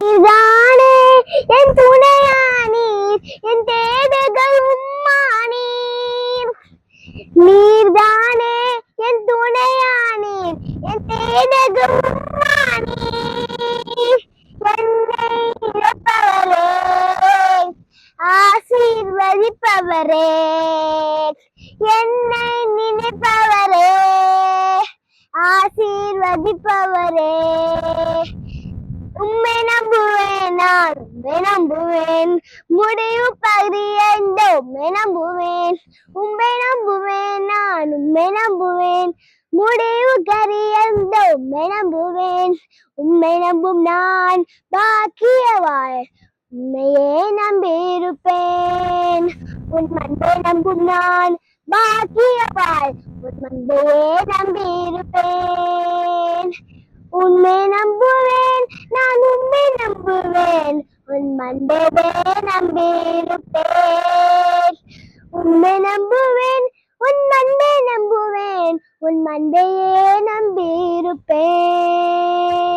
நீதானே என் துணையானீர், என் தேவைகள் உம்மானீர். நீர்தானே என் துணையானீர், என் தேவைகள் உம்மானீர். என்னை இழப்பவரே, ஆசீர்வதிப்பவரே, என்னை நினைப்பவரே, ஆசீர்வதிப்பவரே. உம்மை நம்புவேன், நான் உம்மை நம்புவேன், முடிவு பகுதியைந்த உம்மை நம்புவேன். உம்மை நம்புவேன், நான் உம்மை நம்புவேன், முடிவு கரியந்த உம்மை நம்புவேன். உம்மை நம்பும் நான் பாக்கியவாள், உம்மையே நம்பியிருப்பேன். உன் அன்பை நம்பும் நான் பாக்கியவாள், உன் அன்பையே நம்பியிருப்பேன். உண்மை நம்புவேன், நான் உண்மை நம்புவேன், உன் அன்பையே நம்பியிருப்பேன். உண்மை நம்புவேன், உன் அன்பை நம்புவேன், உன் அன்பையே நம்பியிருப்பேன்.